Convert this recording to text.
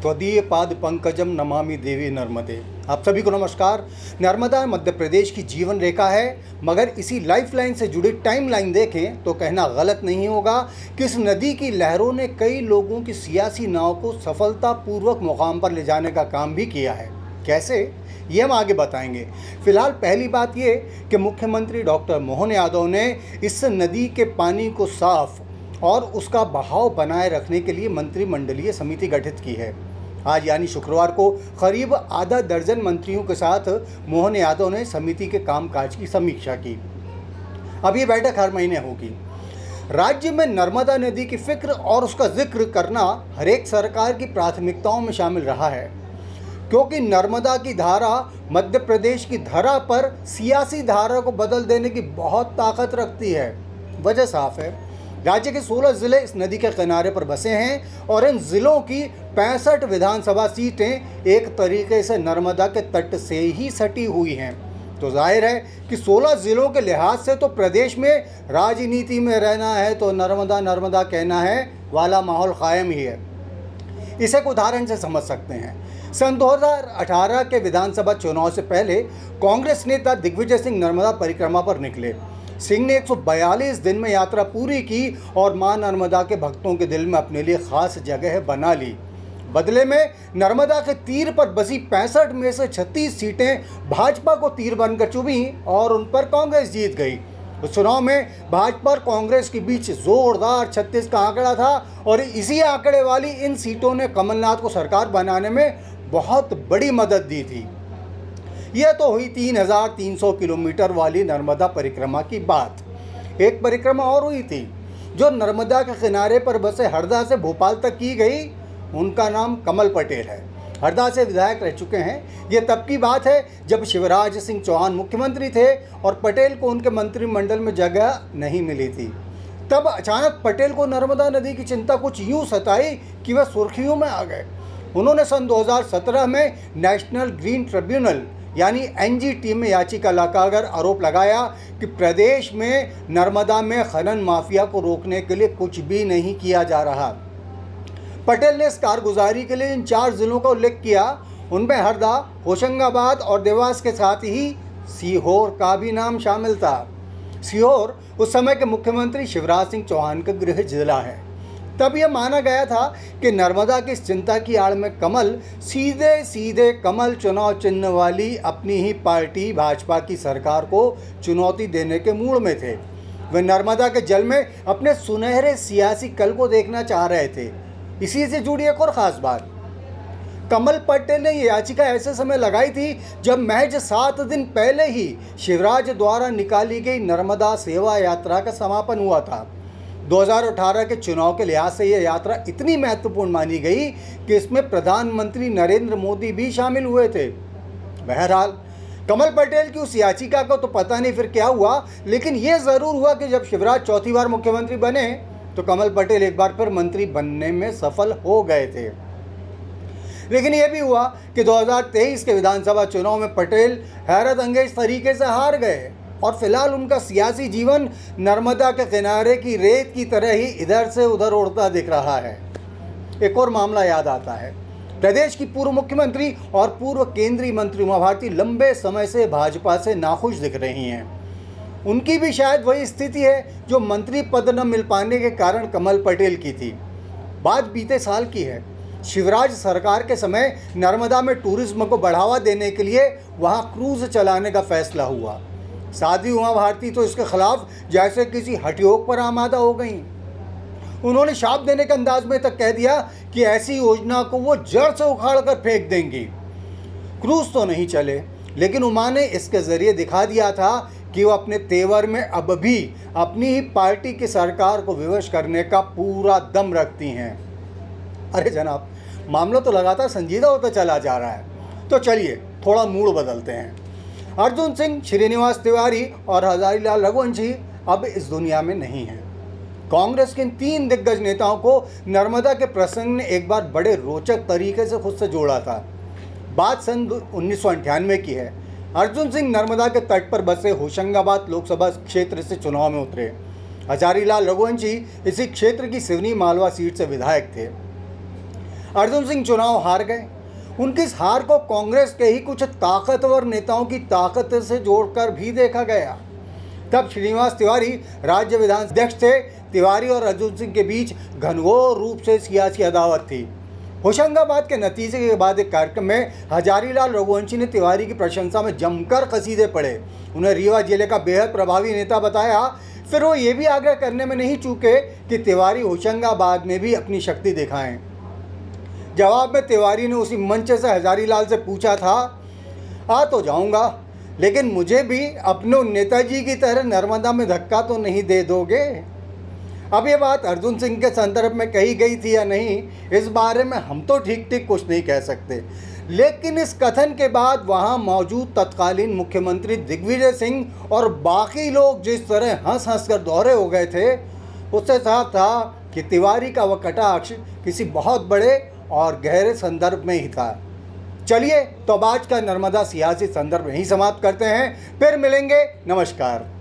त्वदीय पाद पंकजम नमामि देवी नर्मदे। आप सभी को नमस्कार। नर्मदा मध्य प्रदेश की जीवन रेखा है, मगर इसी लाइफलाइन से जुड़ी टाइमलाइन देखें तो कहना गलत नहीं होगा कि इस नदी की लहरों ने कई लोगों की सियासी नाव को सफलतापूर्वक मुकाम पर ले जाने का काम भी किया है। कैसे, ये हम आगे बताएंगे। फिलहाल पहली बात ये कि मुख्यमंत्री डॉक्टर मोहन यादव ने इस नदी के पानी को साफ और उसका बहाव बनाए रखने के लिए मंत्रिमंडलीय समिति गठित की है। आज यानी शुक्रवार को करीब आधा दर्जन मंत्रियों के साथ मोहन यादव ने समिति के कामकाज की समीक्षा की। अब ये बैठक हर महीने होगी। राज्य में नर्मदा नदी की फिक्र और उसका जिक्र करना हर एक सरकार की प्राथमिकताओं में शामिल रहा है, क्योंकि नर्मदा की धारा मध्य प्रदेश की धरा पर सियासी धारा को बदल देने की बहुत ताकत रखती है। वजह साफ है, राज्य के 16 ज़िले इस नदी के किनारे पर बसे हैं और इन ज़िलों की 65 विधानसभा सीटें एक तरीके से नर्मदा के तट से ही सटी हुई हैं। तो जाहिर है कि 16 ज़िलों के लिहाज से तो प्रदेश में राजनीति में रहना है तो नर्मदा नर्मदा कहना है वाला माहौल कायम ही है। इसे एक उदाहरण से समझ सकते हैं। सन 2018 के विधानसभा चुनाव से पहले कांग्रेस नेता दिग्विजय सिंह नर्मदा परिक्रमा पर निकले। सिंह ने 142 दिन में यात्रा पूरी की और मां नर्मदा के भक्तों के दिल में अपने लिए खास जगह बना ली। बदले में नर्मदा के तीर पर बसी 65 में से 36 सीटें भाजपा को तीर बनकर चुभी और उन पर कांग्रेस जीत गई। उस चुनाव में भाजपा और कांग्रेस के बीच जोरदार 36 का आंकड़ा था और इसी आंकड़े वाली इन सीटों ने कमलनाथ को सरकार बनाने में बहुत बड़ी मदद दी थी। यह तो हुई 3300 किलोमीटर वाली नर्मदा परिक्रमा की बात। एक परिक्रमा और हुई थी जो नर्मदा के किनारे पर बसे हरदा से भोपाल तक की गई। उनका नाम कमल पटेल है। हरदा से विधायक रह चुके हैं। ये तब की बात है जब शिवराज सिंह चौहान मुख्यमंत्री थे और पटेल को उनके मंत्रिमंडल में जगह नहीं मिली थी। तब अचानक पटेल को नर्मदा नदी की चिंता कुछ यूँ सताई कि वह सुर्खियों में आ गए। उन्होंने सन 2017 में नेशनल ग्रीन ट्रिब्यूनल यानी एनजीटी में याचिका लगाकर आरोप लगाया कि प्रदेश में नर्मदा में खनन माफिया को रोकने के लिए कुछ भी नहीं किया जा रहा। पटेल ने इस कारगुजारी के लिए इन 4 जिलों का उल्लेख किया। उनमें हरदा, होशंगाबाद और देवास के साथ ही सीहोर का भी नाम शामिल था। सीहोर उस समय के मुख्यमंत्री शिवराज सिंह चौहान का गृह जिला है। तब यह माना गया था कि नर्मदा की इस चिंता की आड़ में कमल सीधे सीधे कमल चुनाव चिन्ह वाली अपनी ही पार्टी भाजपा की सरकार को चुनौती देने के मूड में थे। वे नर्मदा के जल में अपने सुनहरे सियासी कल को देखना चाह रहे थे। इसी से जुड़ी एक और ख़ास बात, कमल पटेल ने यह याचिका ऐसे समय लगाई थी जब महज 7 दिन पहले ही शिवराज द्वारा निकाली गई नर्मदा सेवा यात्रा का समापन हुआ था। 2018 के चुनाव के लिहाज से यह यात्रा इतनी महत्वपूर्ण मानी गई कि इसमें प्रधानमंत्री नरेंद्र मोदी भी शामिल हुए थे। बहरहाल कमल पटेल की उस याचिका को तो पता नहीं फिर क्या हुआ, लेकिन यह ज़रूर हुआ कि जब शिवराज चौथी बार मुख्यमंत्री बने तो कमल पटेल एक बार फिर मंत्री बनने में सफल हो गए थे। लेकिन यह भी हुआ कि 2023 के विधानसभा चुनाव में पटेल हैरत अंगेज तरीके से हार गए और फिलहाल उनका सियासी जीवन नर्मदा के किनारे की रेत की तरह ही इधर से उधर उड़ता दिख रहा है। एक और मामला याद आता है। प्रदेश की पूर्व मुख्यमंत्री और पूर्व केंद्रीय मंत्री उमा भारती लंबे समय से भाजपा से नाखुश दिख रही हैं। उनकी भी शायद वही स्थिति है जो मंत्री पद न मिल पाने के कारण कमल पटेल की थी। बात बीते साल की है। शिवराज सरकार के समय नर्मदा में टूरिज्म को बढ़ावा देने के लिए वहाँ क्रूज चलाने का फैसला हुआ। साध्वी उमा भारती तो इसके खिलाफ जैसे किसी हठयोग पर आमादा हो गई। उन्होंने शाप देने के अंदाज में तक कह दिया कि ऐसी योजना को वो जड़ से उखाड़ कर फेंक देंगी। क्रूज तो नहीं चले, लेकिन उमा ने इसके जरिए दिखा दिया था कि वो अपने तेवर में अब भी अपनी ही पार्टी की सरकार को विवश करने का पूरा दम रखती हैं। अरे जनाब, मामला तो लगातार संजीदा होता चला जा रहा है। तो चलिए थोड़ा मूड बदलते हैं। अर्जुन सिंह, श्रीनिवास तिवारी और हजारीलाल रघुवंशी अब इस दुनिया में नहीं हैं। कांग्रेस के इन 3 दिग्गज नेताओं को नर्मदा के प्रसंग ने एक बार बड़े रोचक तरीके से खुद से जोड़ा था। बात सन 1998 की है। अर्जुन सिंह नर्मदा के तट पर बसे होशंगाबाद लोकसभा क्षेत्र से चुनाव में उतरे। हजारीलाल रघुवंशी इसी क्षेत्र की सिवनी मालवा सीट से विधायक थे। अर्जुन सिंह चुनाव हार गए। उनकी इस हार को कांग्रेस के ही कुछ ताकतवर नेताओं की ताकत से जोड़कर भी देखा गया। तब श्रीनिवास तिवारी राज्य विधानसभा अध्यक्ष थे। तिवारी और अर्जुन सिंह के बीच घनघोर रूप से सियासी अदावत थी। होशंगाबाद के नतीजे के बाद एक कार्यक्रम में हजारीलाल रघुवंशी ने तिवारी की प्रशंसा में जमकर कसीदे पढ़े। उन्हें रीवा जिले का बेहद प्रभावी नेता बताया। फिर वो ये भी आग्रह करने में नहीं चूके कि तिवारी होशंगाबाद में भी अपनी शक्ति दिखाएं। जवाब में तिवारी ने उसी मंच से हजारीलाल से पूछा था, आ तो जाऊंगा, लेकिन मुझे भी अपने नेताजी की तरह नर्मदा में धक्का तो नहीं दे दोगे। अब ये बात अर्जुन सिंह के संदर्भ में कही गई थी या नहीं, इस बारे में हम तो ठीक कुछ नहीं कह सकते। लेकिन इस कथन के बाद वहां मौजूद तत्कालीन मुख्यमंत्री दिग्विजय सिंह और बाकी लोग जिस तरह हंस हंस कर दोहरे हो गए थे, उससे साफ था कि तिवारी का वह कटाक्ष किसी बहुत बड़े और गहरे संदर्भ में ही था। चलिए तो अब आज का नर्मदा सियासी संदर्भ यहीं समाप्त करते हैं। फिर मिलेंगे। नमस्कार।